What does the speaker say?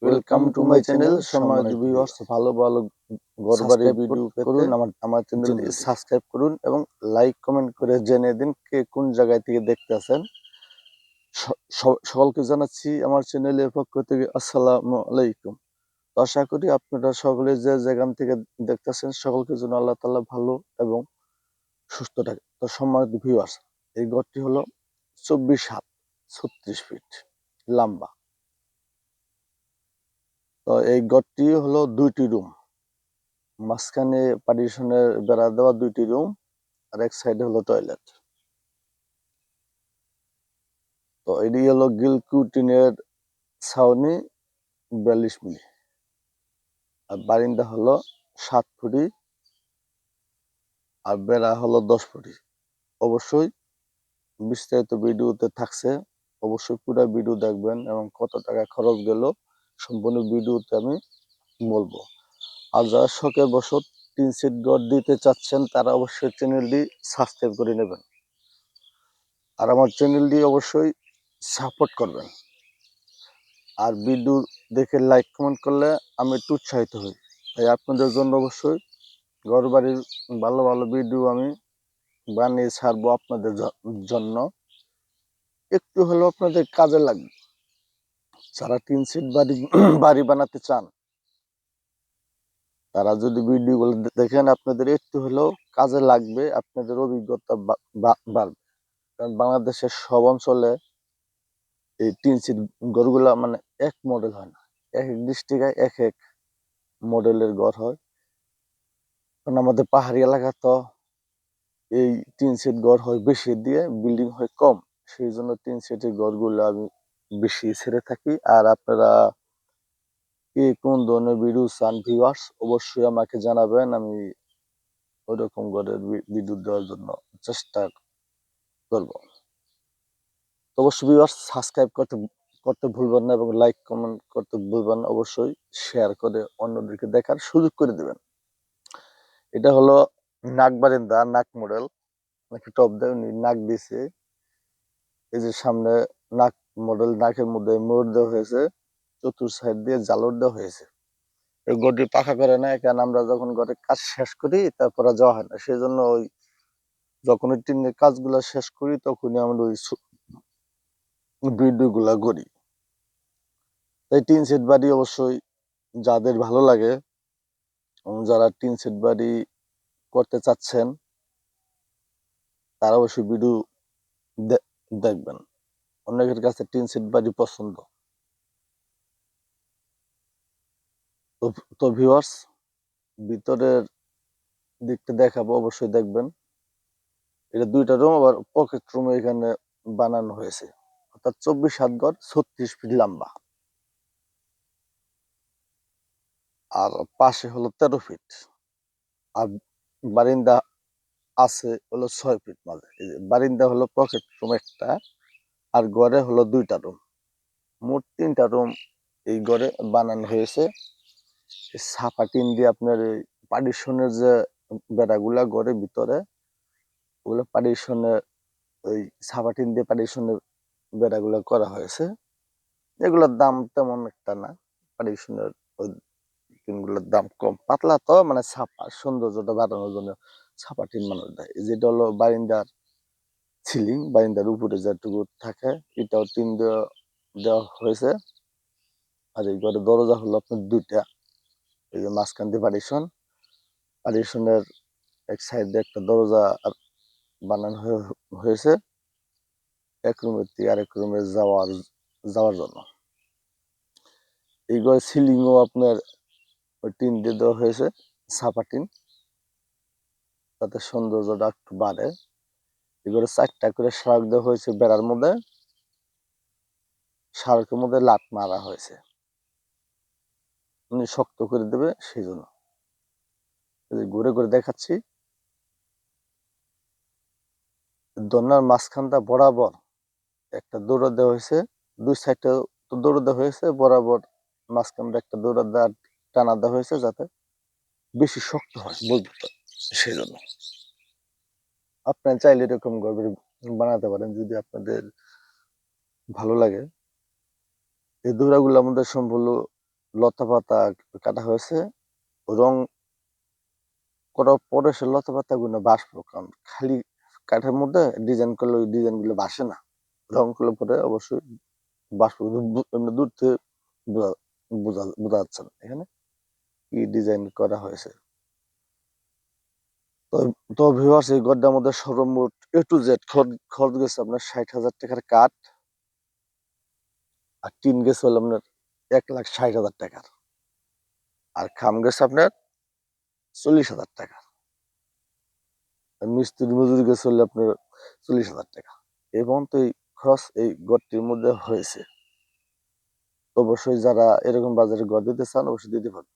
Welcome to my channel. সম্মানিত viewers, ভালো ভালো ঘরবাড়ির ভিডিও পেতে আমার চ্যানেলটি সাবস্ক্রাইব করুন এবং লাইক কমেন্ট করে জেনে দিন কে কোন জায়গায় থেকে দেখতেছেন। সকলকে জানাচ্ছি আমার চ্যানেলের পক্ষ থেকে আসসালামু আলাইকুম। তো আশা করি আপনারা সকলে যে যেখান থেকে দেখতেছেন সকলকে যেন আল্লাহ তাআলা ভালো এবং সুস্থ থাকে। তো সম্মানিত ভিউয়ার্স, এই ঘরটি হলো 24 হাত 36 ফিট লম্বা। তো এই ঘরটি হলো 2টি রুম, মাঝখানে পার্টিশনের বেড়া দেওয়া 2টি রুম, আর এক সাইডে হলো টয়লেট। তো এটি হলো গিলকুটিনের ছাউনি 42 মিলি, আর বারিন্দা হলো 7 ফুটি, আর বেড়া হলো 10 ফুটি। অবশ্যই বিস্তারিত ভিডিওতে থাকছে, অবশ্যই পুরো ভিডিও দেখবেন এবং কত টাকা খরচ গেল সম্পূর্ণ ভিডিওতে আমি বলবো। আর যারা শখের বশত 3 সেট ঘর দিতে চাচ্ছেন তারা অবশ্যই চ্যানেলটি সাবস্ক্রাইব করে নেবেন, আর আমার চ্যানেলটি অবশ্যই সাপোর্ট করবেন। আর ভিডিও দেখে লাইক কমেন্ট করলে আমি একটু উৎসাহিত হই। তাই আপনাদের জন্য অবশ্যই ঘরবাড়ির ভালো ভালো ভিডিও আমি বানিয়ে ছাড়বো আপনাদের জন্য। একটু হলেও আপনাদের কাজে লাগবে। যারা 3 সেট বাড়ি বানাতে চান তারা যদি ভিডিওগুলো দেখেন আপনাদের একটু হলেও কাজে লাগবে, আপনাদের অভিজ্ঞতা বাড়বে। কারণ বাংলাদেশের সব অঞ্চলে এই 3 সেট ঘরগুলা মানে এক মডেল হয় না, এক এক ডিস্ট্রিক্টে এক এক মডেলের ঘর হয়। কারণ আমাদের পাহাড়ি এলাকা তো এই 3 সেট ঘর হয় বেশি দিয়ে, বিল্ডিং হয় কম, সেই জন্য 3 সেটের ঘরগুলো আমি বেশি ছেড়ে থাকি। আর আপনারা কে কোন ধরনের ভিডিও চান ভিউয়ার্স অবশ্যই আমাকে জানাবেন, আমি ওইরকম ঘরের ভিডিও দেওয়ার জন্য চেষ্টা করব। অবশ্যই ভিউয়ার্স সাবস্ক্রাইব করতে ভুলবেন না এবং লাইক কমেন্ট করতে ভুলবেন না, অবশ্যই শেয়ার করে অন্যদেরকে দেখার সুযোগ করে দেবেন। এটা হলো নাক বারিন্দা, নাক মডেল, নাকি টপ দেয় নাক দিছে। এই যে সামনে নাক মডেল, নাকের মধ্যে মোড় দেওয়া হয়েছে, চতুর সাইড দিয়ে জালর দেওয়া হয়েছে। এই ঘরটি পাখা করে না, কারণ আমরা যখন ঘরের কাজ শেষ করি তারপরে যাওয়া হয় না, সেই জন্য ওই যখন ওই টিনের কাজগুলো শেষ করি তখনই আমরা ওই ভিডিও গুলা করি। এই 3 সেট বাড়ি অবশ্যই যাদের ভালো লাগে এবং যারা 3 সেট বাড়ি করতে চাচ্ছেন তারা অবশ্যই ভিডিও দেখবেন। অনেকের কাছে 3 সেট বাড়ি পছন্দ। তো ভিউয়ার্স, ভিতরের দিকটা দেখাবো, অবশ্যই দেখবেন। এটা 2টা রুম, আবার পকেট রুম এখানে বানানো হয়েছে। অর্থাৎ 24 হাত ঘর 36 ফিট লম্বা, আর পাশে হলো 13 ফিট, আর বারিন্দা আছে হলো 6 ফিট মাঝে। এই যে বারিন্দা হলো পকেট রুম একটা, আর ঘরে হলো 2টা রুম, মোট 3টা রুম এই ঘরে বানানো হয়েছে। ছাপা টিন দিয়ে আপনার এই পার্টিশনের যে বেড়াগুলা ঘরের ভিতরে, ওগুলো পার্টিশনের ওই ছাপা টিন দিয়ে পার্টিশনের বেড়াগুলো করা হয়েছে। এগুলোর দাম তেমন একটা না, পার্টিশনের ওই টিনগুলোর দাম কম, পাতলা তো মানে ছাপা সৌন্দর্যটা বাড়ানোর জন্য ছাপা টিন মানুষ দেয়। যেটা হলো বারিন্দার সিলিং, বারিন্দার উপরে যেটুকু থাকে এটাও টিন দেওয়া হয়েছে। আর এই ঘরে দরজা হলো আপনার 2টা, এই যে মাঝখান দিয়ে পার্টিশনের এক সাইডে একটা দরজা বানানো হয়েছে এক রুমের থেকে আরেক রুমে যাওয়ার জন্য। এই ঘরে সিলিংও আপনার ওই টিন দিয়ে দেওয়া হয়েছে, ছাপা টিন, তাতে সৌন্দর্যটা একটু বাড়ে। এই ঘরে 4টা করে শার্ক দেওয়া হয়েছে বেড়ার মধ্যে, শার্কের মধ্যে লাট মারা হয়েছে, উনি শক্ত করে দেবে সেই জন্য। ঘুরে ঘুরে দেখাচ্ছি। দোলনার মাঝখানটা বরাবর একটা দৌড়া দেওয়া হয়েছে, 2 সাইডে দৌড়া দেওয়া হয়েছে, বরাবর মাঝখানটা একটা দৌড়া দেওয়া টানা দেওয়া হয়েছে যাতে বেশি শক্ত হয় মজবুত, সেই জন্য। আপনারা চাইলে এরকম ঘর বানাতে পারেন যদি আপনাদের ভালো লাগে। এই দৌড়াগুলো আমাদের সম্পূর্ণ লতা পাতা কাটা হয়েছে, রং করার পরে সে লতা পাতাগুলো বাঁচবো, কারণ খালি কাঠের মধ্যে ডিজাইন করলে ওই ডিজাইনগুলো বাসে না। রং করলে পরে অবশ্যই বাষ্প এমনি দূর থেকে বোঝা বোঝা যাচ্ছে না এখানে কি ডিজাইন করা হয়েছে। তো তো ভিউয়ার্স, এই গড্ডার মধ্যে সর্বমোট এ টু জেড খরচ গেছে আপনার ৬০,০০০ টাকার কাঠ, আর টিন গেছে হলো আপনার ১,৬০,০০০ টাকার, আর খাম গেছে আপনার ৪০,০০০ টাকা, আর মিস্ত্রি মজুরি গেছে হলে আপনার ৪০,০০০ টাকা। এই পর্যন্ত এই খরচ এই গড়টির মধ্যে হয়েছে। অবশ্যই যারা এরকম বাজারে গড় দিতে চান অবশ্যই দিতে পারবেন।